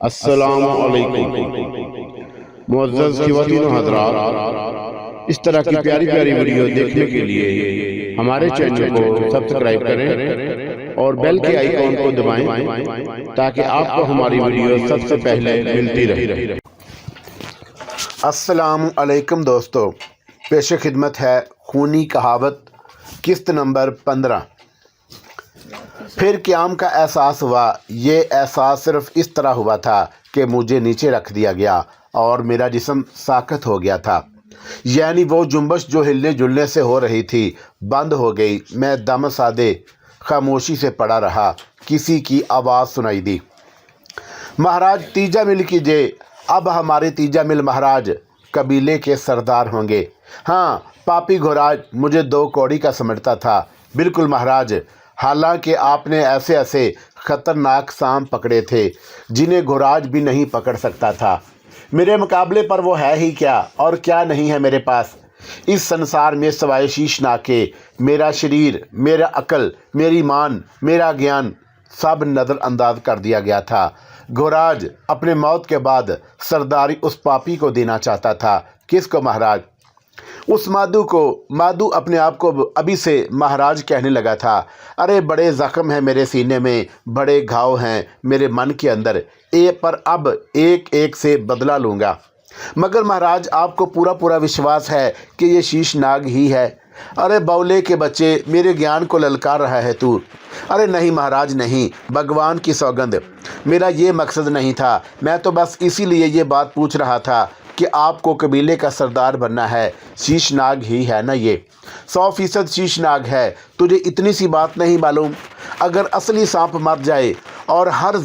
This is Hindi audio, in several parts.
अस्सलामु अलैकुम मुअज़्ज़ज़ ख़वातीन व हज़रात, इस तरह की प्यारी प्यारी वीडियो देखने के लिए हमारे चैनल को सब्सक्राइब करें और बेल के आइकॉन को दबाएं ताकि आपको हमारी वीडियो सबसे पहले मिलती रहे। अस्सलामु अलैकुम दोस्तों, पेश खिदमत है खूनी कहावत किस्त नंबर 15। फिर क़याम का एहसास हुआ। ये एहसास सिर्फ इस तरह हुआ था कि मुझे नीचे रख दिया गया और मेरा जिस्म साकत हो गया था, यानी वो जुम्बश जो हिलने जुलने से हो रही थी बंद हो गई। मैं दम सादे खामोशी से पड़ा रहा। किसी की आवाज़ सुनाई दी, महाराज तीजा मिल कीजिए। अब हमारे तीजा मिल महाराज कबीले के सरदार होंगे। हाँ, पापी घोराज मुझे 2 कौड़ी का समझता था। बिल्कुल महाराज, हालांकि आपने ऐसे ऐसे ख़तरनाक सांप पकड़े थे जिन्हें घोराज भी नहीं पकड़ सकता था। मेरे मुकाबले पर वो है ही क्या, और क्या नहीं है मेरे पास इस संसार में सिवाय शीशनाग के। मेरा शरीर, मेरा अकल, मेरी मान, मेरा ज्ञान सब नज़रअंदाज कर दिया गया था। घोराज अपने मौत के बाद सरदारी उस पापी को देना चाहता था। किसको महाराज? उस माधु को। माधु अपने आप को अभी से महाराज कहने लगा था। अरे बड़े ज़ख्म हैं मेरे सीने में, बड़े घाव हैं मेरे मन के अंदर, पर अब एक एक से बदला लूँगा। मगर महाराज आपको पूरा पूरा विश्वास है कि ये शीशनाग ही है? अरे बौले के बच्चे, मेरे ज्ञान को ललकार रहा है तू। अरे नहीं महाराज नहीं, भगवान की सौगंध, मेरा ये मकसद नहीं था। मैं तो बस इसीलिए ये बात पूछ रहा था कि आपको कबीले का सरदार बनना है। शीशनाग ही है ना ये? 100% शीशनाग है। तुझे इतनी सी बात नहीं मालूम? अगर असली सांप मर जाए और हर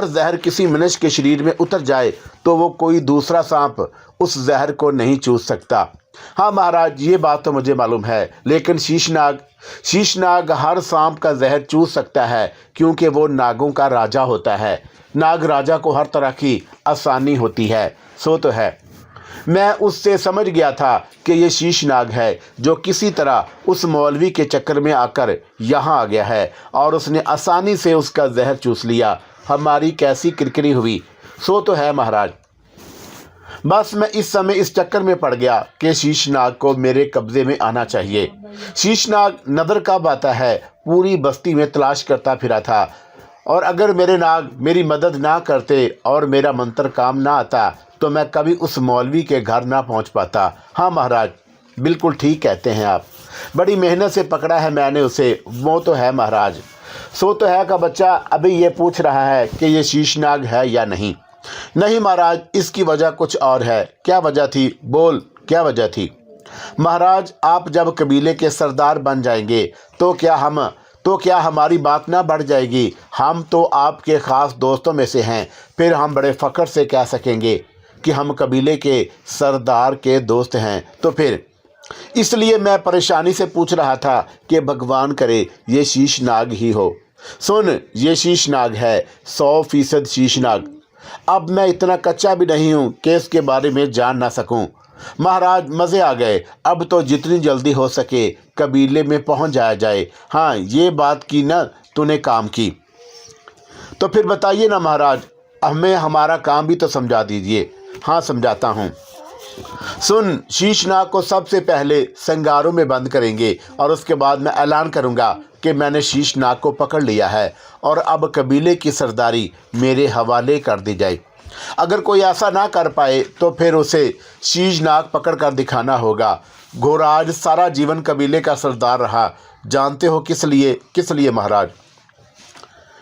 जहर किसी मनुष्य के शरीर में उतर जाए तो वो कोई दूसरा सांप उस जहर को नहीं चूस सकता। हाँ महाराज, ये बात तो मुझे मालूम है, लेकिन शीशनाग हर सांप का जहर चूस सकता है क्योंकि वो नागों का राजा होता है। नाग राजा को हर तरह की आसानी होती है। सो तो है, मैं उससे समझ गया था कि ये शीशनाग है जो किसी तरह उस मौलवी के चक्कर में आकर यहाँ आ गया है और उसने आसानी से उसका जहर चूस लिया। हमारी कैसी किरकिरी हुई। सो तो है महाराज, बस मैं इस समय इस चक्कर में पड़ गया कि शीशनाग को मेरे कब्जे में आना चाहिए। शीशनाग नदर कब आता है, पूरी बस्ती में तलाश करता फिरा था, और अगर मेरे नाग मेरी मदद ना करते और मेरा मंत्र काम ना आता तो मैं कभी उस मौलवी के घर ना पहुंच पाता। हाँ महाराज, बिल्कुल ठीक कहते हैं आप। बड़ी मेहनत से पकड़ा है मैंने उसे। वो तो है महाराज। सो तो है का बच्चा अभी ये पूछ रहा है कि ये शीशनाग है या नहीं। नहीं महाराज, इसकी वजह कुछ और है। क्या वजह थी? बोल, क्या वजह थी? महाराज, आप जब कबीले के सरदार बन जाएंगे तो क्या हमारी बात ना बढ़ जाएगी? हम तो आपके ख़ास दोस्तों में से हैं। फिर हम बड़े फ़ख्र से कह सकेंगे कि हम कबीले के सरदार के दोस्त हैं। तो फिर इसलिए मैं परेशानी से पूछ रहा था कि भगवान करे ये शीशनाग ही हो। सुन, ये शीशनाग है, 100% शीशनाग। अब मैं इतना कच्चा भी नहीं हूँ कि इसके बारे में जान ना सकूँ। महाराज मज़े आ गए। अब तो जितनी जल्दी हो सके कबीले में पहुँच जाया जाए। हाँ, ये बात की ना तूने काम की। तो फिर बताइए ना महाराज, हमें हमारा काम भी तो समझा दीजिए। हाँ समझाता हूँ। सुन, शीशनाग को सबसे पहले संगारों में बंद करेंगे और उसके बाद मैं ऐलान करूँगा कि मैंने शीशनाग को पकड़ लिया है और अब कबीले की सरदारी मेरे हवाले कर दी जाए। अगर कोई ऐसा ना कर पाए तो फिर उसे शीशनाग पकड़ कर दिखाना होगा। घोराज सारा जीवन कबीले का सरदार रहा। जानते हो किस लिए महाराज?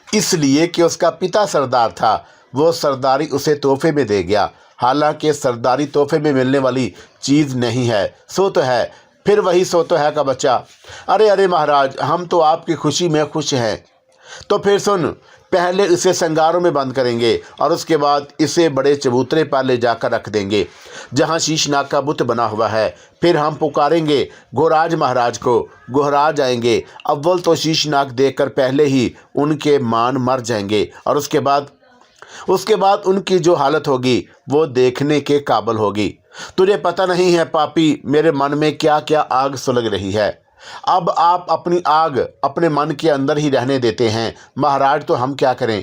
इसलिए कि उसका पिता सरदार था। वो सरदारी उसे तोहफे में दे गया। हालांकि सरदारी तोहफे में मिलने वाली चीज़ नहीं है। सो तो है, फिर वही सो तो है का बच्चा। अरे महाराज, हम तो आपकी खुशी में खुश हैं। तो फिर सुन, पहले इसे संगारों में बंद करेंगे और उसके बाद इसे बड़े चबूतरे पर ले जाकर रख देंगे जहाँ शीशनाग का बुत बना हुआ है। फिर हम पुकारेंगे घोराज महाराज को। घोराज आएंगे। अव्वल तो शीशनाग देखकर पहले ही उनके मान मर जाएंगे और उसके बाद उनकी जो हालत होगी वो देखने के काबिल होगी। तुझे पता नहीं है पापी, मेरे मन में क्या क्या आग सुलग रही है। अब आप अपनी आग अपने मन के अंदर ही रहने देते हैं महाराज। तो हम क्या करें?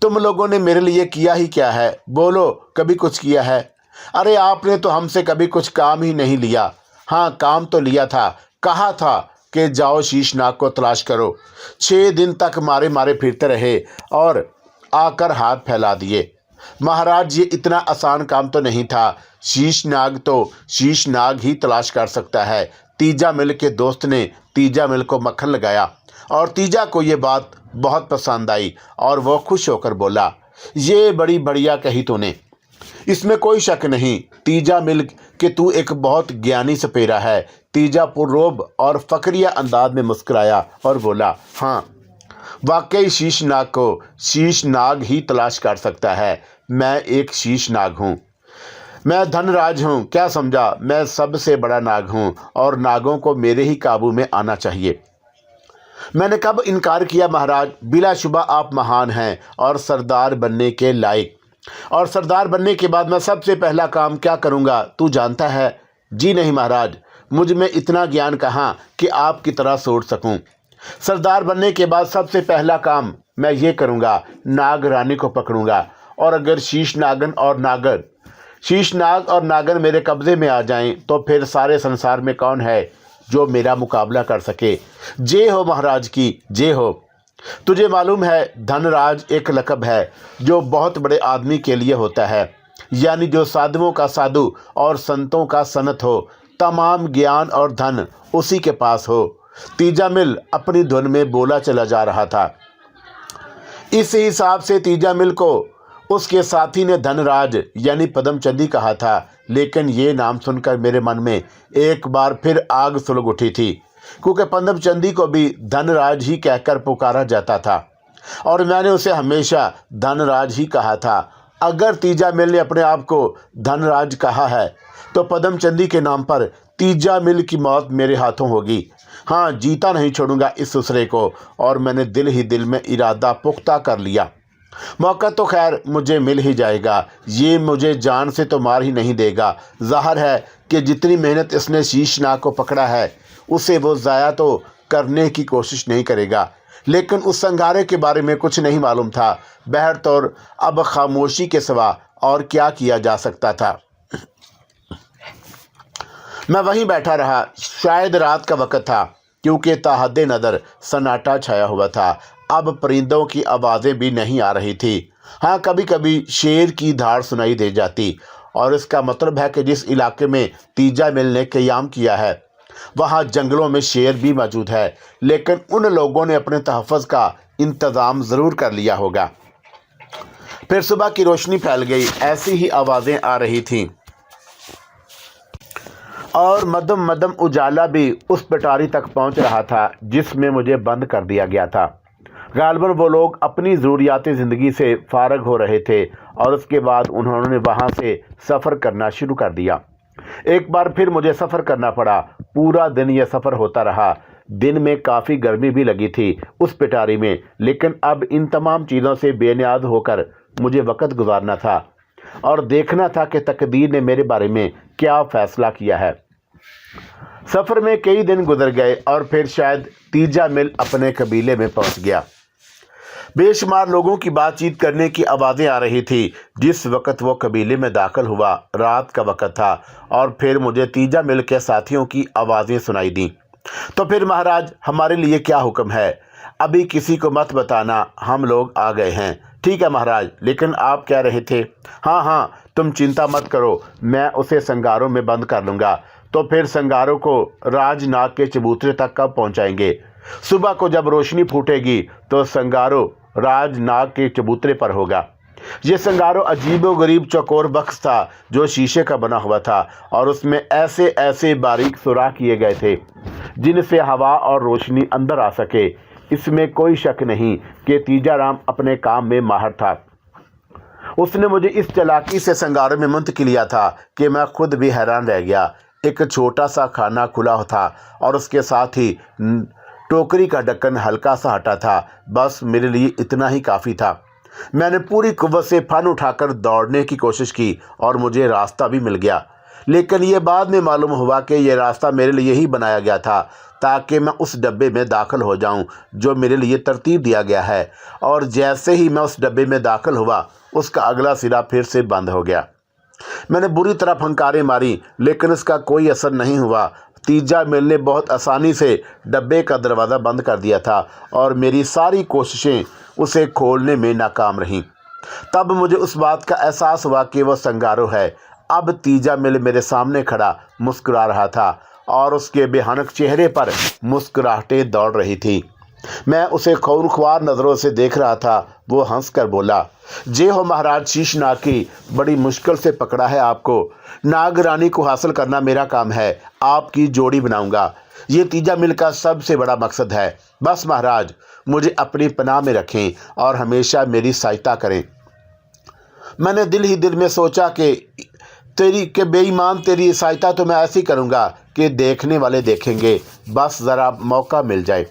तुम लोगों ने मेरे लिए किया ही क्या है? बोलो, कभी कुछ किया है? अरे आपने तो हमसे कभी कुछ काम ही नहीं लिया। हाँ, काम तो लिया था, कहा था कि जाओ शीशनाग को तलाश करो। 6 दिन तक मारे मारे फिरते रहे और आकर हाथ फैला दिए। महाराज, ये इतना आसान काम तो नहीं था। शीशनाग तो शीशनाग ही तलाश कर सकता है। तीजा मिल के दोस्त ने तीजा मिल को मक्खन लगाया और तीजा को ये बात बहुत पसंद आई और वो खुश होकर बोला, ये बड़ी बढ़िया कही तूने, इसमें कोई शक नहीं तीजा मिल कि तू एक बहुत ज्ञानी सपेरा है। तीजा पुररोब और फकरिया अंदाज में मुस्कुराया और बोला, हाँ वाकई शीशनाग को शीशनाग ही तलाश कर सकता है। मैं एक शीशनाग हूँ, मैं धनराज हूँ। क्या समझा? मैं सबसे बड़ा नाग हूँ और नागों को मेरे ही काबू में आना चाहिए। मैंने कब इनकार किया महाराज? बिलाशुबा आप महान हैं और सरदार बनने के लायक। और सरदार बनने के बाद मैं सबसे पहला काम क्या करूँगा तू जानता है? जी नहीं महाराज, मुझ में इतना ज्ञान कहाँ कि आपकी तरह सोच सकूं। सरदार बनने के बाद सबसे पहला काम मैं ये करूँगा, नाग रानी को पकड़ूंगा और अगर शीशनाग और नागन मेरे कब्जे में आ जाएं तो फिर सारे संसार में कौन है जो मेरा मुकाबला कर सके। जय हो महाराज की, जय हो। तुझे मालूम है धनराज एक लक़ब है जो बहुत बड़े आदमी के लिए होता है, यानी जो साधुओं का साधु और संतों का सनत हो, तमाम ज्ञान और धन उसी के पास हो। तीजा मिल अपनी धुन में बोला चला जा रहा था। इस हिसाब से तीजा मिल को उसके साथी ने धनराज यानी पद्मचंदी कहा था, लेकिन ये नाम सुनकर मेरे मन में एक बार फिर आग सुलग उठी थी, क्योंकि पद्मचंदी को भी धनराज ही कहकर पुकारा जाता था और मैंने उसे हमेशा धनराज ही कहा था। अगर तीजा मिल ने अपने आप को धनराज कहा है तो पद्मचंदी के नाम पर तीजा मिल की मौत मेरे हाथों होगी। हाँ, जीता नहीं छोड़ूंगा इस दूसरे को। और मैंने दिल ही दिल में इरादा पुख्ता कर लिया। मौका तो खैर मुझे मिल ही जाएगा, ये मुझे जान से तो मार ही नहीं देगा। ज़ाहिर है कि जितनी मेहनत इसने शीशनाग को पकड़ा है उसे वो ज़ाया तो करने की कोशिश नहीं करेगा, लेकिन उस संघारे के बारे में कुछ नहीं मालूम था। बहरतौर अब खामोशी के सिवा और क्या किया जा सकता था। मैं वहीं बैठा रहा। शायद रात का वक़्त था, क्योंकि ताहद्दे नदर सन्नाटा छाया हुआ था। अब परिंदों की आवाज़ें भी नहीं आ रही थी। हाँ, कभी कभी शेर की धाड़ सुनाई दे जाती, और इसका मतलब है कि जिस इलाके में तीजा मिल ने क़याम किया है वहाँ जंगलों में शेर भी मौजूद है, लेकिन उन लोगों ने अपने तहफ़्फ़ुज़ का इंतज़ाम ज़रूर कर लिया होगा। फिर सुबह की रोशनी फैल गई। ऐसी ही आवाज़ें आ रही थीं और मदम मदम उजाला भी उस पटारी तक पहुंच रहा था जिसमें मुझे बंद कर दिया गया था। गालिबन वो लोग अपनी ज़रूरियात ज़िंदगी से फारग हो रहे थे और उसके बाद उन्होंने वहां से सफ़र करना शुरू कर दिया। एक बार फिर मुझे सफ़र करना पड़ा। पूरा दिन यह सफ़र होता रहा। दिन में काफ़ी गर्मी भी लगी थी उस पिटारी में, लेकिन अब इन तमाम चीज़ों से बेनियाज होकर मुझे वक़्त गुजारना था और देखना था कि तकदीर ने मेरे बारे में क्या फ़ैसला किया है। सफ़र में कई दिन गुजर गए और फिर शायद तीजा मिल अपने कबीले में पहुंच गया। बेशुमार लोगों की बातचीत करने की आवाज़ें आ रही थी। जिस वक़्त वो कबीले में दाखिल हुआ रात का वक़्त था और फिर मुझे तीजा मिल के साथियों की आवाज़ें सुनाई दी। तो फिर महाराज, हमारे लिए क्या हुक्म है? अभी किसी को मत बताना, हम लोग आ गए हैं। ठीक है महाराज, लेकिन आप कह रहे थे। हाँ हाँ, तुम चिंता मत करो, मैं उसे संगारों में बंद कर लूँगा। तो फिर संगारों को राजनाग के चबूतरे तक कब पहुँचाएंगे? सुबह को जब रोशनी फूटेगी तो संगारो राजनाग के चबूतरे पर होगा। ये संगारो अजीबो गरीब चौकोर बक्स था जो शीशे का बना हुआ था और उसमें ऐसे ऐसे बारीक सुराख किए गए थे जिनसे हवा और रोशनी अंदर आ सके। इसमें कोई शक नहीं कि तीजाराम अपने काम में माहिर था। उसने मुझे इस चालाकी से संगारों में मुंतकिल लिया था कि मैं खुद भी हैरान रह गया। एक छोटा सा खाना खुला था और उसके साथ ही टोकरी का ढक्कन हल्का सा हटा था। बस मेरे लिए इतना ही काफ़ी था। मैंने पूरी कुव्वत से फन उठाकर दौड़ने की कोशिश की और मुझे रास्ता भी मिल गया। लेकिन ये बाद में मालूम हुआ कि यह रास्ता मेरे लिए ही बनाया गया था ताकि मैं उस डब्बे में दाखिल हो जाऊं जो मेरे लिए तरतीब दिया गया है। और जैसे ही मैं उस डब्बे में दाखिल हुआ उसका अगला सिरा फिर से बंद हो गया। मैंने बुरी तरह फंकारें मारी लेकिन इसका कोई असर नहीं हुआ। तीजा मिल ने बहुत आसानी से डब्बे का दरवाज़ा बंद कर दिया था और मेरी सारी कोशिशें उसे खोलने में नाकाम रहीं। तब मुझे उस बात का एहसास हुआ कि वह संगारो है। अब तीजा मिल मेरे सामने खड़ा मुस्कुरा रहा था और उसके बेहनक चेहरे पर मुस्कुराहटें दौड़ रही थी। मैं उसे खौरख्वार नज़रों से देख रहा था। वो हंसकर बोला, जे हो महाराज शीशनागी, बड़ी मुश्किल से पकड़ा है आपको। नागरानी को हासिल करना मेरा काम है, आपकी जोड़ी बनाऊंगा। ये तीजा मिल का सबसे बड़ा मकसद है। बस महाराज मुझे अपनी पनाह में रखें और हमेशा मेरी सहायता करें। मैंने दिल ही दिल में सोचा कि बेईमान तेरी सहायता तो मैं ऐसी करूँगा कि देखने वाले देखेंगे, बस ज़रा मौका मिल जाए।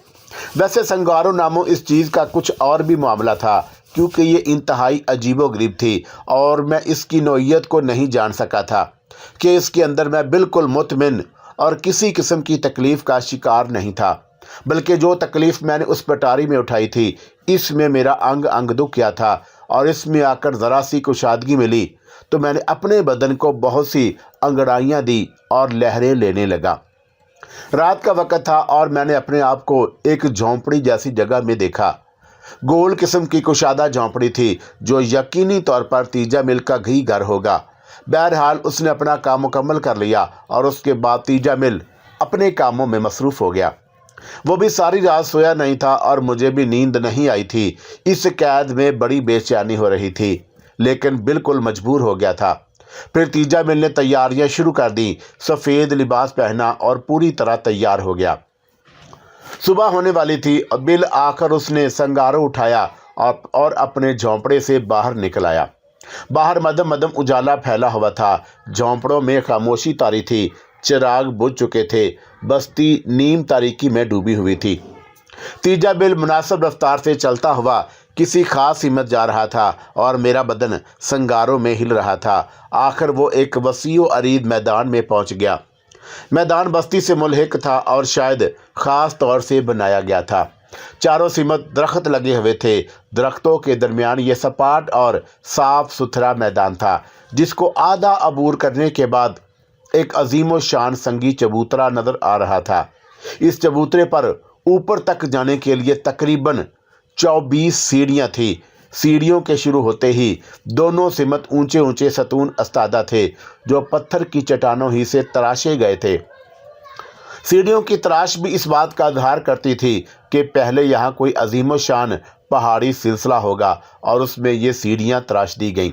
वैसे संगारो नामो इस चीज़ का कुछ और भी मामला था, क्योंकि ये इंतहाई अजीबोगरीब थी और मैं इसकी नौइयत को नहीं जान सका था कि इसके अंदर मैं बिल्कुल मुतमिन और किसी किस्म की तकलीफ़ का शिकार नहीं था, बल्कि जो तकलीफ़ मैंने उस पटारी में उठाई थी इसमें मेरा अंग अंग दुख गया था। और इसमें आकर ज़रा सी कुशादगी मिली तो मैंने अपने बदन को बहुत सी अंगड़ाइयाँ दी और लहरें लेने लगा। रात का वक़्त था और मैंने अपने आप को एक झोंपड़ी जैसी जगह में देखा। गोल किस्म की कुशादा झोंपड़ी थी जो यकीनी तौर पर तीजा मिल का घी घर होगा। बहरहाल उसने अपना काम मुकम्मल कर लिया और उसके बाद तीजा मिल अपने कामों में मसरूफ़ हो गया। वो भी सारी रात सोया नहीं था और मुझे भी नींद नहीं आई थी। इस कैद में बड़ी बेचैनी हो रही थी, लेकिन बिल्कुल मजबूर हो गया था। फिर तीजा मिल ने तैयारियां शुरू कर दी। सफ़ेद लिबास पहना और पूरी तरह तैयार हो गया। सुबह होने वाली थी और बिल आकर उसने संगारो उठाया और अपने झोंपड़े से बाहर निकल आया। बाहर मदम मदम उजाला फैला हुआ था। झोंपड़ों में खामोशी तारी थी, चिराग बुझ चुके थे, बस्ती नीम तारीकी में डूबी हुई थी। तीजा बिल मुनासिब रफ्तार से चलता हुआ किसी खास हिम्मत जा रहा था और मेरा बदन संगारों में हिल रहा था। आखिर वो एक वसीओ अरीद मैदान में पहुंच गया। मैदान बस्ती से मुल्हिक था और शायद ख़ास तौर से बनाया गया था। चारों सिमत दरख्त लगे हुए थे। दरख्तों के दरमियान ये सपाट और साफ सुथरा मैदान था, जिसको आधा अबूर करने के बाद एक अजीम शान संगी चबूतरा नज़र आ रहा था। इस चबूतरे पर ऊपर तक जाने के लिए तकरीबन 24 सीढ़ियाँ थीं। सीढ़ियों के शुरू होते ही दोनों सिमत ऊंचे ऊंचे सतून अस्तादा थे जो पत्थर की चट्टानों ही से तराशे गए थे। सीढ़ियों की तराश भी इस बात का इजहार करती थी कि पहले यहाँ कोई अजीम शान पहाड़ी सिलसिला होगा और उसमें ये सीढ़ियाँ तराश दी गईं।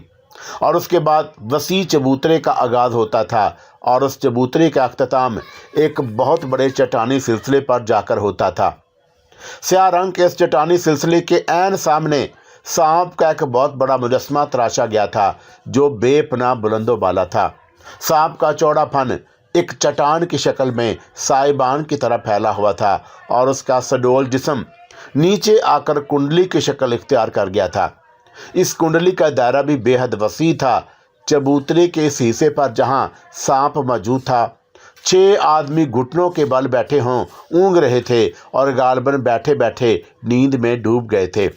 और उसके बाद वसी चबूतरे का आगाज़ होता था और उस चबूतरे का अख्ताम एक बहुत बड़े चट्टानी सिलसिले पर जाकर होता था। स्याह रंग के इस चट्टानी सिलसिले के ऐन सामने सांप का एक बहुत बड़ा मुजस्मा तराशा गया था जो बेपनाह बुलंदो बाला था। सांप का चौड़ा फन एक चट्टान की शक्ल में साइबान की तरह फैला हुआ था और उसका सडोल जिस्म नीचे आकर कुंडली की शक्ल इख्तियार कर गया था। इस कुंडली का दायरा भी बेहद वसी था। चबूतरे के इस हिस्से पर जहाँ सांप मौजूद था, 6 आदमी घुटनों के बल बैठे हों ऊँग रहे थे और गालबन बैठे बैठे नींद में डूब गए थे।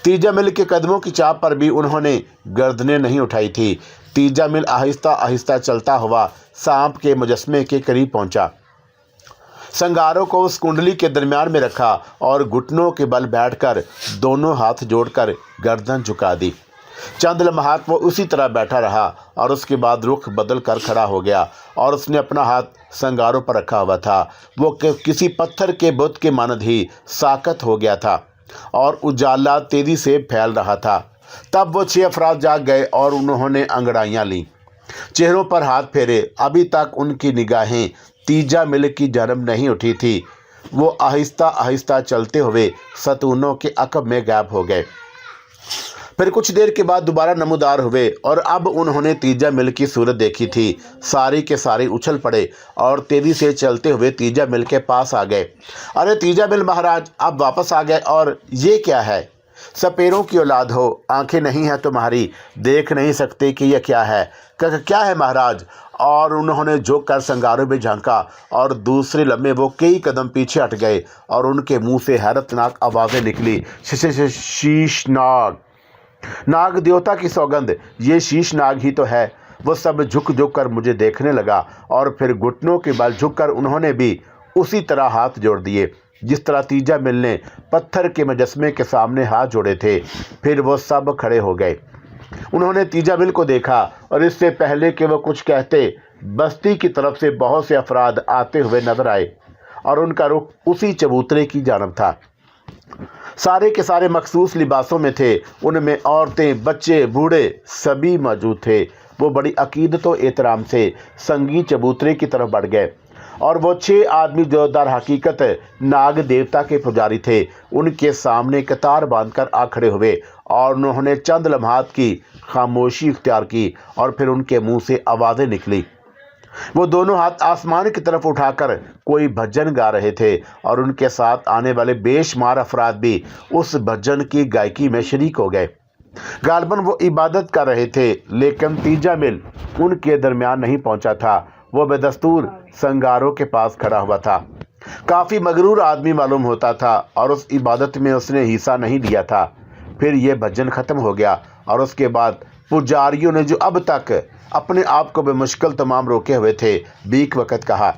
तीजा मिल के कदमों की चाप पर भी उन्होंने गर्दनें नहीं उठाई थी। तीजा मिल आहिस्ता आहिस्ता चलता हुआ सांप के मुजस्मे के करीब पहुंचा। संगारों को उस कुंडली के दरमियान में रखा और घुटनों के बल बैठकर दोनों हाथ जोड़कर गर्दन झुका दी। चंद लम्हात वो उसी तरह बैठा रहा और उसके बाद रुख बदल कर खड़ा हो गया और उसने अपना हाथ संगारों पर रखा हुआ था। वो किसी पत्थर के बुत के मानद ही साकत हो गया था और उजाला तेजी से फैल रहा था। तब वो 6 अफराद जाग गए और उन्होंने अंगड़ाइयाँ लीं, चेहरों पर हाथ फेरे। अभी तक उनकी निगाहें तीजा मिल की जानब नहीं उठी थी। वो आहिस्ता आहिस्ता चलते हुए सतूनों के अकब में गायब हो गए। फिर कुछ देर के बाद दोबारा नमूदार हुए और अब उन्होंने तीजा मिल की सूरत देखी थी। सारी के सारे उछल पड़े और तेजी से चलते हुए तीजा मिल के पास आ गए। अरे तीजा मिल महाराज, आप वापस आ गए और ये क्या है? सपेरों की औलाद हो, आंखें नहीं हैं तुम्हारी, देख नहीं सकते कि यह क्या है। क्या है महाराज? और उन्होंने झुक कर संगारों में झांका और दूसरे लम्हे वो कई कदम पीछे हट गए और उनके मुंह से हैरतनाक आवाज़ें निकली। शीशनाग, नाग देवता की सौगंध, ये शीशनाग ही तो है। वो सब झुक झुक कर मुझे देखने लगा और फिर घुटनों के बल झुककर उन्होंने भी उसी तरह हाथ जोड़ दिए जिस तरह तीजा मिल ने पत्थर के मुजस्मे के सामने हाथ जोड़े थे। फिर वो सब खड़े हो गए। उन्होंने तीजा मिल को देखा और इससे पहले कि वो कुछ कहते, बस्ती की तरफ से बहुत से अफराद आते हुए नजर आए और उनका रुख उसी चबूतरे की जानब था। सारे के सारे मखसूस लिबासों में थे। उनमें औरतें, बच्चे, बूढ़े सभी मौजूद थे। वो बड़ी अकीदत व एहतराम से संगी चबूतरे की तरफ बढ़ गए और वो 6 आदमी जो दर हकीकत नाग देवता के पुजारी थे, उनके सामने कतार बांधकर आ खड़े हुए और उन्होंने चंद लम्हात की खामोशी इख्तियार की और फिर उनके मुंह से आवाज़ें निकली। वो दोनों हाथ आसमान की तरफ उठाकर कोई भजन गा रहे थे और उनके साथ आने वाले बेशुमार अफराद भी उस भजन की गायकी में शरीक हो गए। गालबन वो इबादत कर रहे थे, लेकिन तीजा मिल उनके दरमियान नहीं पहुंचा था। वो बेदस्तूर संगारों के पास खड़ा हुआ था। काफ़ी मगरूर आदमी मालूम होता था और उस इबादत में उसने हिस्सा नहीं लिया था। फिर यह भजन ख़त्म हो गया और उसके बाद पुजारियों ने जो अब तक अपने आप को बेमुश्किल तमाम रोके हुए थे, बीक वक़्त कहा,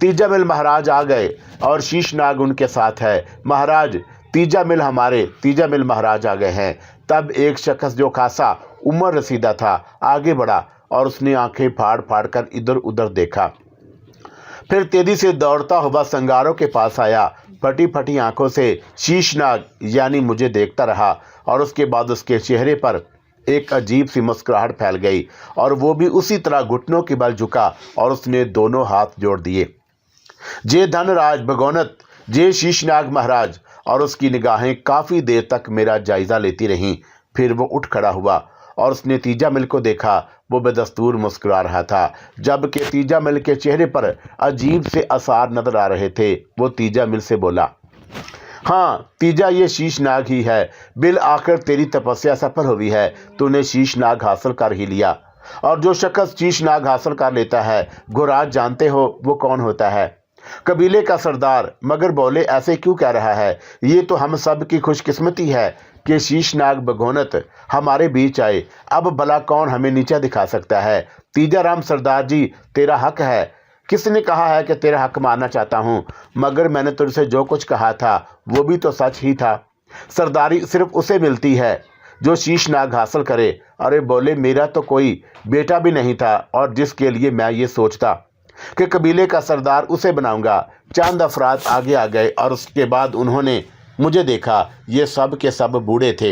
तीजा मिल महाराज आ गए और शीशनाग उनके साथ है। महाराज, तीजा मिल महाराज आ गए हैं। तब एक शख्स जो खासा उम्र रसीदा था आगे बढ़ा और उसने आंखें फाड़ फाड़ कर इधर उधर देखा। फिर तेजी से दौड़ता हुआ संगारों के पास आया। फटी फटी आंखों से शीशनाग यानी मुझे देखता रहा और उसके बाद उसके चेहरे पर एक अजीब सी मुस्कुराहट फैल गई और वो भी उसी तरह घुटनों के बल झुका और उसने दोनों हाथ जोड़ दिए। जे धनराज भगोनत, जे शीशनाग महाराज। और उसकी निगाहें काफ़ी देर तक मेरा जायज़ा लेती रहीं। फिर वो उठ खड़ा हुआ और उसने तीजा मिल को देखा। वो बेदस्तूर मुस्कुरा रहा था, जबकि तीजा मिल के चेहरे पर अजीब से आसार नजर आ रहे थे। वो तीजा मिल से बोला, हाँ तीजा, ये शीशनाग ही है। बिल आखिर तेरी तपस्या सफल हुई है, तूने शीशनाग हासिल कर ही लिया। और जो शख्स शीशनाग हासिल कर लेता है, गुराज जानते हो वो कौन होता है? कबीले का सरदार। मगर बोले ऐसे क्यों कह रहा है? ये तो हम सब की खुशकिस्मती है कि शीशनाग भगोनत हमारे बीच आए। अब भला कौन हमें नीचा दिखा सकता है? तीजा राम सरदार जी, तेरा हक है। किसने कहा है कि तेरा हक मानना चाहता हूँ? मगर मैंने तुझसे जो कुछ कहा था वो भी तो सच ही था। सरदारी सिर्फ उसे मिलती है जो शीशनाग हासिल करे। अरे बोले, मेरा तो कोई बेटा भी नहीं था और जिसके लिए मैं ये सोचता कि कबीले का सरदार उसे बनाऊंगा। चंद अफराद आगे आ गए और उसके बाद उन्होंने मुझे देखा। ये सब के सब बूढ़े थे।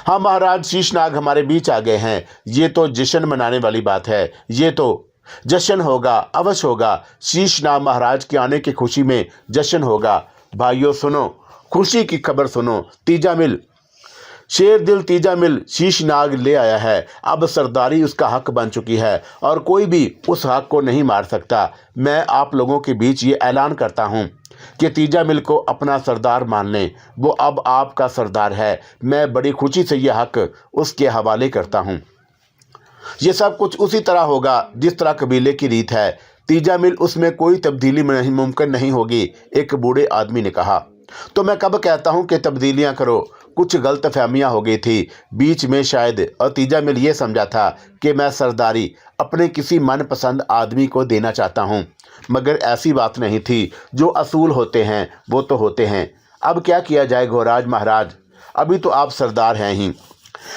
हाँ महाराज, शीशनाग हमारे बीच आ गए हैं। ये तो जश्न मनाने वाली बात है। ये तो जश्न होगा, अवश्य होगा। शीशनाग महाराज के आने की खुशी में जश्न होगा। भाइयों सुनो, खुशी की खबर सुनो। तीजा मिल, शेर दिल तीजा मिल शीशनाग ले आया है। अब सरदारी उसका हक बन चुकी है और कोई भी उस हक को नहीं मार सकता। मैं आप लोगों के बीच ये ऐलान करता हूँ कि तीजा मिल को अपना सरदार मान लें। वो अब आपका सरदार है। मैं बड़ी खुशी से यह हक उसके हवाले करता हूँ। ये सब कुछ उसी तरह होगा जिस तरह कबीले की रीत है। तीजा मिल, उसमें कोई तब्दीली मुमकिन नहीं होगी, एक बूढ़े आदमी ने कहा। तो मैं कब कहता हूँ कि तब्दीलियाँ करो? कुछ गलत फहमियाँ हो गई थी बीच में शायद, और तीजा मिल ये समझा था कि मैं सरदारी अपने किसी मनपसंद आदमी को देना चाहता हूँ। मगर ऐसी बात नहीं थी। जो असूल होते हैं वो तो होते हैं। अब क्या किया जाए घोराज महाराज, अभी तो आप सरदार हैं ही।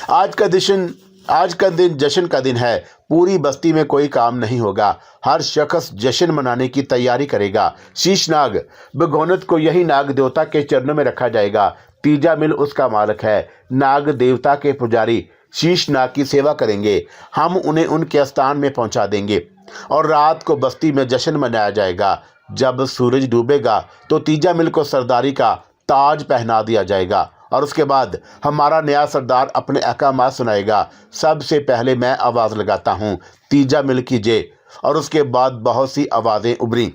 आज का दिन जश्न का दिन है। पूरी बस्ती में कोई काम नहीं होगा। हर शख्स जश्न मनाने की तैयारी करेगा। शीशनाग भगोनत को यही नाग देवता के चरणों में रखा जाएगा। तीजा मिल उसका मालिक है। नाग देवता के पुजारी शीशनाग की सेवा करेंगे। हम उन्हें उनके स्थान में पहुंचा देंगे और रात को बस्ती में जश्न मनाया जाएगा। जब सूरज डूबेगा तो तीजा मिल को सरदारी का ताज पहना दिया जाएगा और उसके बाद हमारा नया सरदार अपने अहकामात सुनाएगा। सबसे पहले मैं आवाज़ लगाता हूँ, तीजा मिल की जय। और उसके बाद बहुत सी आवाज़ें उभरी।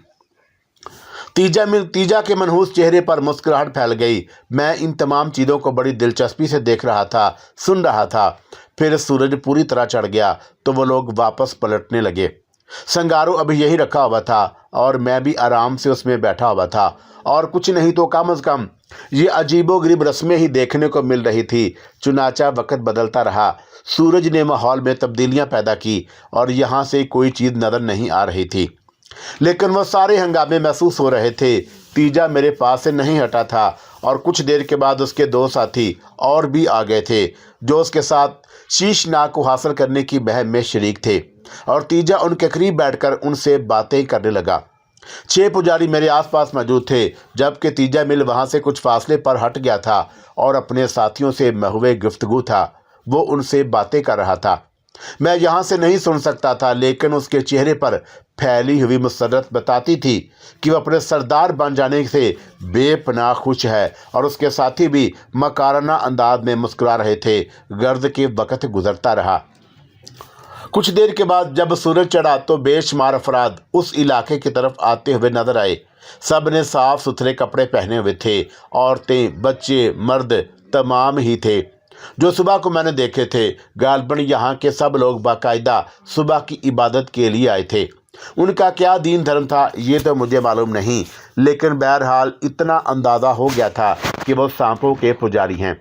तीजा के मनहूस चेहरे पर मुस्कुराहट फैल गई। मैं इन तमाम चीज़ों को बड़ी दिलचस्पी से देख रहा था, सुन रहा था। फिर सूरज पूरी तरह चढ़ गया तो वो लोग वापस पलटने लगे। संगारू अभी यही रखा हुआ था और मैं भी आराम से उसमें बैठा हुआ था, और कुछ नहीं तो कम अज़ कम ये अजीबोगरीब रस्में ही देखने को मिल रही थी। चुनाचा वक़्त बदलता रहा, सूरज ने माहौल में तब्दीलियां पैदा की और यहाँ से कोई चीज़ नज़र नहीं आ रही थी, लेकिन वह सारे हंगामे महसूस हो रहे थे। तीजा मेरे पास से नहीं हटा था और कुछ देर के बाद उसके दो साथी और भी आ गए थे, जो उसके साथ शीशनाग को हासिल करने की बहम में शरीक थे, और तीजा उनके करीब बैठकर उनसे बातें करने लगा। 6 पुजारी मेरे आसपास मौजूद थे, जबकि तीजा मिल वहाँ से कुछ फासले पर हट गया था और अपने साथियों से महवे गुफ्तगू था। वो उनसे बातें कर रहा था। मैं यहाँ से नहीं सुन सकता था, लेकिन उसके चेहरे पर फैली हुई मुसर्रत बताती थी कि वह अपने सरदार बन जाने से बेपनाह खुश है, और उसके साथी भी मकाराना अंदाज में मुस्कुरा रहे थे। गर्द के वक़्त गुजरता रहा। कुछ देर के बाद जब सूरज चढ़ा तो बेशुमार अफराद उस इलाके की तरफ आते हुए नजर आए। सब ने साफ सुथरे कपड़े पहने हुए थे। औरतें, बच्चे, मर्द तमाम ही थे जो सुबह को मैंने देखे थे। गालबन यहाँ के सब लोग बाकायदा सुबह की इबादत के लिए आए थे। उनका क्या दीन धर्म था ये तो मुझे मालूम नहीं, लेकिन बहरहाल इतना अंदाज़ा हो गया था कि वो सांपों के पुजारी हैं।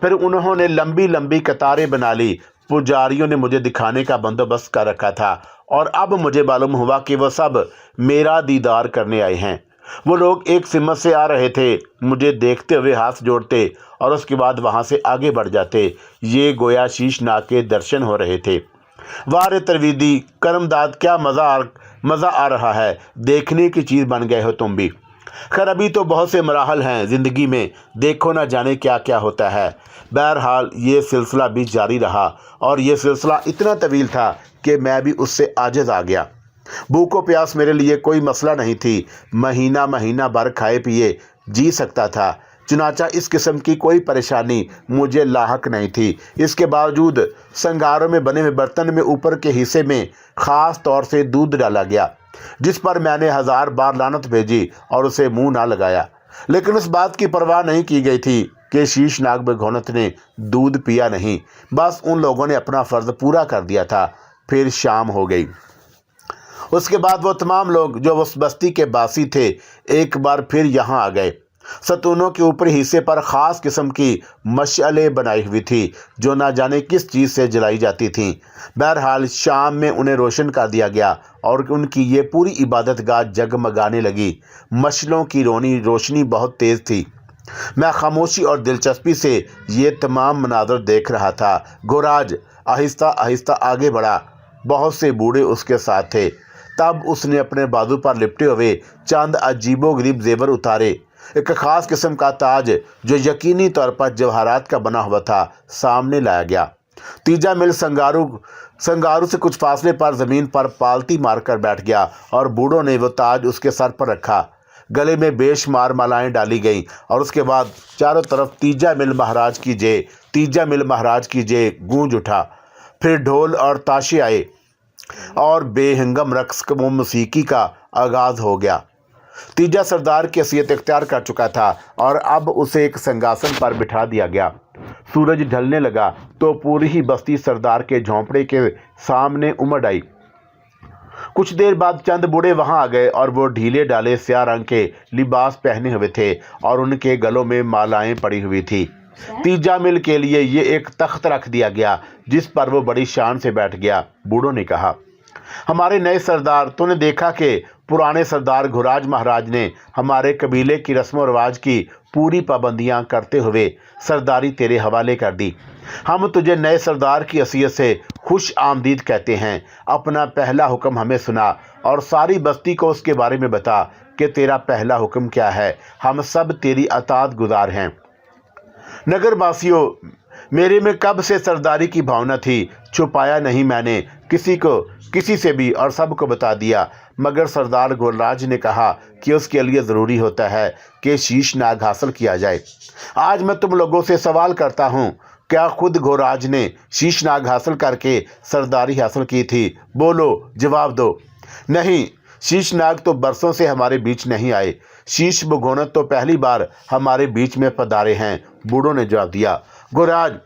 फिर उन्होंने लंबी लंबी कतारें बना ली। पुजारियों ने मुझे दिखाने का बंदोबस्त कर रखा था, और अब मुझे मालूम हुआ कि वह सब मेरा दीदार करने आए हैं। वो लोग एक सिमत से आ रहे थे, मुझे देखते हुए हाथ जोड़ते और उसके बाद वहाँ से आगे बढ़ जाते। ये गोया शीशनाग के दर्शन हो रहे थे। वाह रे तरवीदी, करमदाद, क्या मज़ा आ रहा है। देखने की चीज़ बन गए हो तुम भी। खैर अभी तो बहुत से मराहल हैं ज़िंदगी में, देखो ना जाने क्या क्या होता है। बहरहाल ये सिलसिला भी जारी रहा, और ये सिलसिला इतना तवील था कि मैं भी उससे आजिज़ आ गया। भूख व प्यास मेरे लिए कोई मसला नहीं थी। महीना भर खाए पिए जी सकता था। चुनाचा इस किस्म की कोई परेशानी मुझे लाहक नहीं थी। इसके बावजूद संगारों में बने हुए बर्तन में ऊपर के हिस्से में ख़ास तौर से दूध डाला गया, जिस पर मैंने 1000 बार लानत भेजी और उसे मुंह ना लगाया। लेकिन उस बात की परवाह नहीं की गई थी कि शीशनाग बघौनत ने दूध पिया नहीं। बस उन लोगों ने अपना फ़र्ज़ पूरा कर दिया था। फिर शाम हो गई। उसके बाद वो तमाम लोग जो उस बस्ती के बासी थे एक बार फिर यहाँ आ गए। सतूनों के ऊपरी हिस्से पर ख़ास किस्म की मशअलें बनाई हुई थी, जो ना जाने किस चीज़ से जलाई जाती थीं। बहरहाल शाम में उन्हें रोशन कर दिया गया और उनकी ये पूरी इबादतगाह जगमगाने लगी। मशलों की रोशनी बहुत तेज़ थी। मैं खामोशी और दिलचस्पी से ये तमाम मनाज़र देख रहा था। गोराज आहिस्ता आहिस्ता आगे बढ़ा। बहुत से बूढ़े उसके साथ थे। तब उसने अपने बाजू पर लिपटे हुए चंद अजीबोगरीब जेवर उतारे। एक ख़ास किस्म का ताज जो यकीनी तौर पर जवाहरात का बना हुआ था सामने लाया गया। तीजा मिल संगारू से कुछ फासले पर ज़मीन पर पालती मारकर बैठ गया और बूढ़ों ने वो ताज उसके सर पर रखा। गले में बेशुमार मालाएं डाली गईं और उसके बाद चारों तरफ तीजा मिल महाराज की जय, तीजा मिल महाराज की जय गूंज उठा। फिर ढोल और ताशे आए और बेहंगम रक्स व मौसीकी का आगाज़ हो गया। तीजा सरदार की हैसियत इख्तियार कर चुका था और अब उसे एक सिंहासन पर बिठा दिया गया। सूरज ढलने लगा तो पूरी ही बस्ती सरदार के झोंपड़े के सामने उमड़ आई। कुछ देर बाद चंद बूढ़े वहां आ गए और वो ढीले डाले स्याह रंग के लिबास पहने हुए थे और उनके गलों में मालाएं पड़ी हुई थी। तीजा मिल के लिए ये एक तख्त रख दिया गया जिस पर वो बड़ी शान से बैठ गया। बूढ़ों ने कहा, हमारे नए सरदार, तूने देखा कि पुराने सरदार घुराज महाराज ने हमारे कबीले की रस्म व रिवाज की पूरी पाबंदियां करते हुए सरदारी तेरे हवाले कर दी। हम तुझे नए सरदार की हैसियत से खुश आमदीद कहते हैं। अपना पहला हुक्म हमें सुना और सारी बस्ती को उसके बारे में बता कि तेरा पहला हुक्म क्या है। हम सब तेरी अताअत गुजार हैं। नगरवासियों, मेरे में कब से सरदारी की भावना थी, छुपाया नहीं मैंने किसी से भी और सबको बता दिया। मगर सरदार गोलराज ने कहा कि उसके लिए ज़रूरी होता है कि शीशनाग हासिल किया जाए। आज मैं तुम लोगों से सवाल करता हूँ, क्या खुद गोराज ने शीशनाग हासिल करके सरदारी हासिल की थी? बोलो, जवाब दो। नहीं, शीशनाग तो बरसों से हमारे बीच नहीं आए। शीश भगोनत तो पहली बार हमारे बीच में पधारे हैं। बूढ़ों ने जवाब दिया। गुराज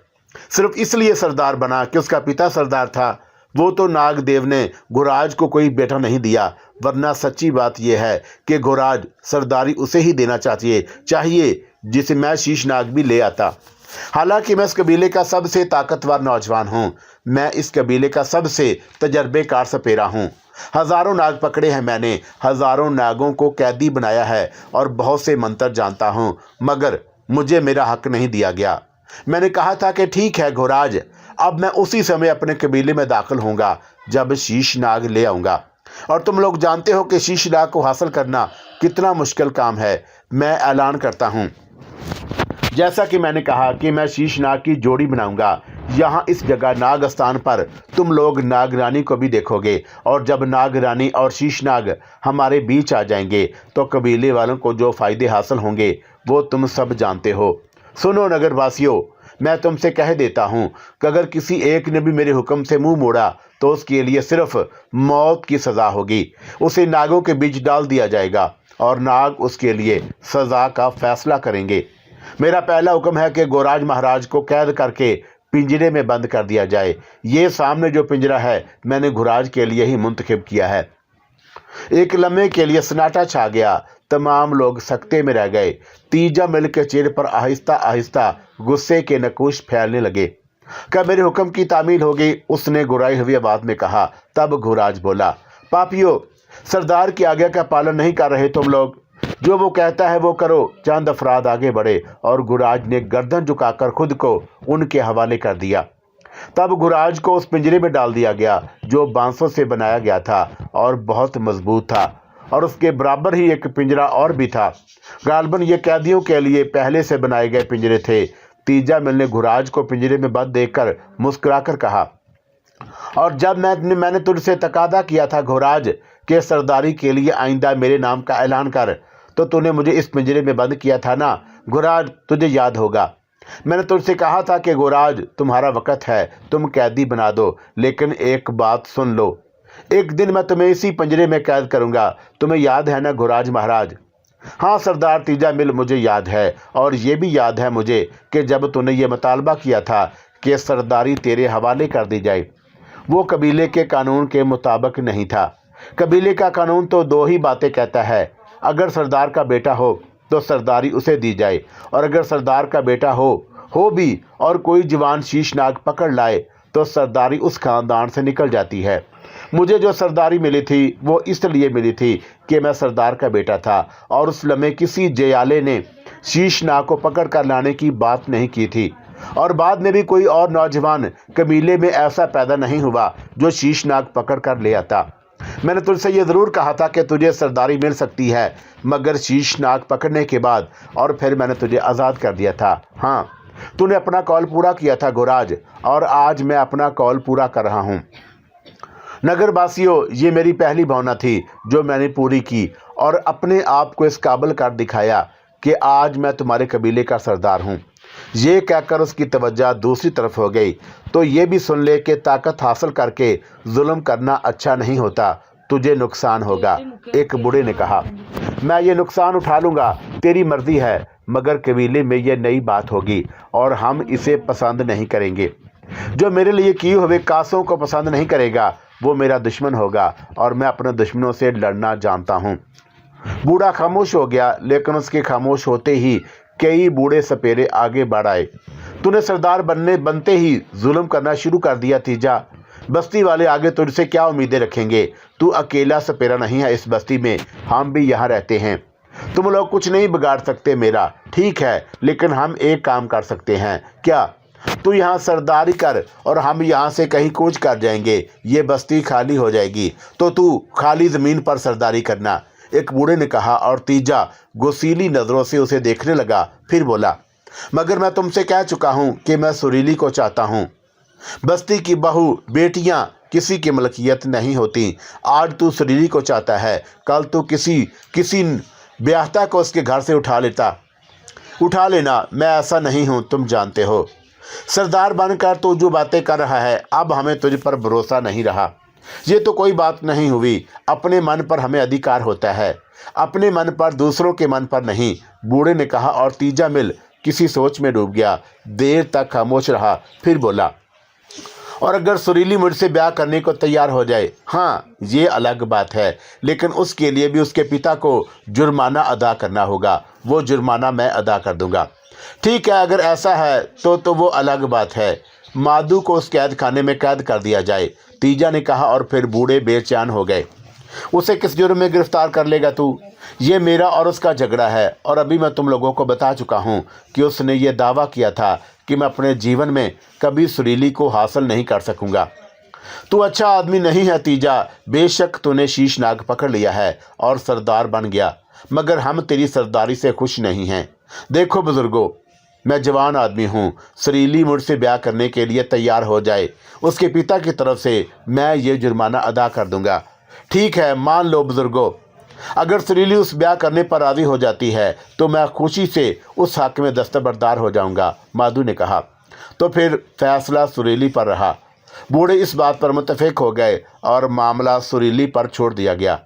सिर्फ इसलिए सरदार बना कि उसका पिता सरदार था। वो तो नागदेव ने गुराज को कोई बेटा नहीं दिया, वरना सच्ची बात यह है कि गुराज सरदारी उसे ही देना चाहिए जिसे मैं शीशनाग भी ले आता। हालांकि मैं इस कबीले का सबसे ताकतवर नौजवान हूँ। मैं इस कबीले का सबसे तजर्बेकार सपेरा हूँ। हजारों नाग पकड़े हैं मैंने, हजारों नागों को कैदी बनाया है और बहुत से मंत्र जानता हूँ, मगर मुझे मेरा हक नहीं दिया गया। मैंने कहा था कि ठीक है घोराज, अब मैं उसी समय अपने कबीले में दाखिल होऊंगा जब शीशनाग ले आऊँगा। और तुम लोग जानते हो कि शीशनाग को हासिल करना कितना मुश्किल काम है। मैं ऐलान करता हूँ, जैसा कि मैंने कहा कि मैं शीशनाग की जोड़ी बनाऊंगा। यहाँ इस जगह नाग स्थान पर तुम लोग नागरानी को भी देखोगे, और जब नागरानी और शीशनाग हमारे बीच आ जाएंगे तो कबीले वालों को जो फायदे हासिल होंगे वो तुम सब जानते हो। सुनो नगरवासियों, मैं तुमसे कह देता हूँ कि अगर किसी एक ने भी मेरे हुक्म से मुंह मोड़ा तो उसके लिए सिर्फ मौत की सज़ा होगी। उसे नागों के बीच डाल दिया जाएगा और नाग उसके लिए सज़ा का फैसला करेंगे। मेरा पहला हुक्म है कि गोराज महाराज को कैद करके पिंजरे में बंद कर दिया जाए। ये सामने जो पिंजरा है मैंने गुराज के लिए ही मुंतखब किया है। एक लम्हे के लिए सन्नाटा छा गया। तमाम लोग सकते में रह गए। तीजा मिल के चेहरे पर आहिस्ता आहिस्ता गुस्से के नकूश फैलने लगे। क्या मेरे हुक्म की तामील होगी? उसने गुराई हुई आवाज में कहा। तब गुराज बोला, पापियो, सरदार की आज्ञा का पालन नहीं कर रहे तुम लोग। जो वो कहता है वो करो। चंद अफराद आगे बढ़े और गुराज ने गर्दन झुकाकर खुद को उनके हवाले कर दिया। तब गुराज को उस पिंजरे में डाल दिया गया जो बांसों से बनाया गया था और बहुत मजबूत था, और उसके बराबर ही एक पिंजरा और भी था। गालबन ये कैदियों के लिए पहले से बनाए गए पिंजरे थे। तीजा मिल ने गुराज को पिंजरे में बंद देखकर मुस्कुराकर कहा, और जब मैंने तुझसे तकादा किया था घोराज के सरदारी के लिए आइंदा मेरे नाम का ऐलान कर, तो तूने मुझे इस पिंजरे में बंद किया था ना घोराज, तुझे याद होगा। मैंने तुझसे कहा था कि घोराज तुम्हारा वक़्त है, तुम कैदी बना दो, लेकिन एक बात सुन लो, एक दिन मैं तुम्हें इसी पिंजरे में कैद करूंगा। तुम्हें याद है ना घोराज महाराज? हाँ सरदार तीजा मिल, मुझे याद है, और ये भी याद है मुझे कि जब तूने ये मुतालबा किया था कि सरदारी तेरे हवाले कर दी जाए, वो कबीले के कानून के मुताबिक नहीं था। कबीले का कानून तो दो ही बातें कहता है, अगर सरदार का बेटा हो तो सरदारी उसे दी जाए, और अगर सरदार का बेटा हो भी और कोई जवान शीशनाग पकड़ लाए तो सरदारी उस खानदान से निकल जाती है। मुझे जो सरदारी मिली थी वो इसलिए मिली थी कि मैं सरदार का बेटा था, और उस लम्हे किसी जयाले ने शीशनाग को पकड़ कर लाने की बात नहीं की थी, और बाद में भी कोई और नौजवान कबीले में ऐसा पैदा नहीं हुआ जो शीशनाग पकड़ कर ले आता। मैंने तुझसे ये ज़रूर कहा था कि तुझे सरदारी मिल सकती है, मगर शीशनाग पकड़ने के बाद, और फिर मैंने तुझे आज़ाद कर दिया था। हाँ, तूने अपना कौल पूरा किया था गुराज, और आज मैं अपना कौल पूरा कर रहा हूँ। नगरवासियों, ये मेरी पहली भावना थी जो मैंने पूरी की और अपने आप को इस काबिल कर दिखाया कि आज मैं तुम्हारे कबीले का सरदार हूँ। ये कहकर उसकी तवज्जो दूसरी तरफ हो गई। तो ये भी सुन ले कि ताकत हासिल करके जुल्म करना अच्छा नहीं होता, तुझे नुकसान होगा। एक बूढ़े ने कहा, मैं ये नुकसान उठा लूँगा, तेरी मर्जी है, मगर कबीले में ये नई बात होगी और हम इसे पसंद नहीं करेंगे। जो मेरे लिए किए हुए कासों को पसंद नहीं करेगा वो मेरा दुश्मन होगा, और मैं अपने दुश्मनों से लड़ना जानता हूँ। बूढ़ा खामोश हो गया, लेकिन उसके खामोश होते ही कई बूढ़े सपेरे आगे बढ़ आए। तूने सरदार बनते ही जुल्म करना शुरू कर दिया तीजा। बस्ती वाले आगे तुझसे क्या उम्मीदें रखेंगे? तू अकेला सपेरा नहीं है इस बस्ती में, हम भी यहाँ रहते हैं। तुम लोग कुछ नहीं बिगाड़ सकते मेरा, ठीक है, लेकिन हम एक काम कर सकते हैं। क्या? तू यहाँ सरदारी कर और हम यहाँ से कहीं कूच कर जाएंगे, ये बस्ती खाली हो जाएगी, तो तू खाली ज़मीन पर सरदारी करना। एक बूढ़े ने कहा, और तीजा गुस्सीली नज़रों से उसे देखने लगा। फिर बोला, मगर मैं तुमसे कह चुका हूँ कि मैं सुरीली को चाहता हूँ। बस्ती की बहू बेटियाँ किसी की मलकियत नहीं होती। आज तू सुरीली को चाहता है, कल तू किसी ब्याहता को उसके घर से उठा लेना। मैं ऐसा नहीं हूँ, तुम जानते हो। सरदार बनकर तू जो बातें कर रहा है, अब हमें तुझ पर भरोसा नहीं रहा। ये तो कोई बात नहीं हुई, अपने मन पर हमें अधिकार होता है, अपने मन पर, दूसरों के मन पर नहीं, बूढ़े ने कहा और तीजा मिल किसी सोच में डूब गया। देर तक खामोश रहा, फिर बोला, और अगर सुरीली मुझसे ब्याह करने को तैयार हो जाए, हाँ ये अलग बात है, लेकिन उसके लिए भी उसके पिता को जुर्माना अदा करना होगा। वो जुर्माना मैं अदा कर दूंगा। ठीक है, अगर ऐसा है तो वो अलग बात है। माधु को उस कैद खाने में कैद कर दिया जाए, तीजा ने कहा और फिर बूढ़े बेचैन हो गए। उसे किस जुर्म में गिरफ्तार कर लेगा तू? ये मेरा और उसका झगड़ा है, और अभी मैं तुम लोगों को बता चुका हूँ कि उसने ये दावा किया था कि मैं अपने जीवन में कभी सुरीली को हासिल नहीं कर सकूंगा। तू अच्छा आदमी नहीं है तीजा, बेशक तूने शीशनाग पकड़ लिया है और सरदार बन गया, मगर हम तेरी सरदारी से खुश नहीं हैं। देखो बुजुर्गों, मैं जवान आदमी हूँ, सुरीली मुझसे ब्याह करने के लिए तैयार हो जाए, उसके पिता की तरफ से मैं ये जुर्माना अदा कर दूंगा। ठीक है, मान लो बुजुर्गों, अगर सुरीली उस ब्याह करने पर राजी हो जाती है तो मैं खुशी से उस हक में दस्तबरदार हो जाऊंगा, माधु ने कहा। तो फिर फैसला सुरीली पर रहा। बूढ़े इस बात पर मुत्तफिक हो गए और मामला सुरीली पर छोड़ दिया गया।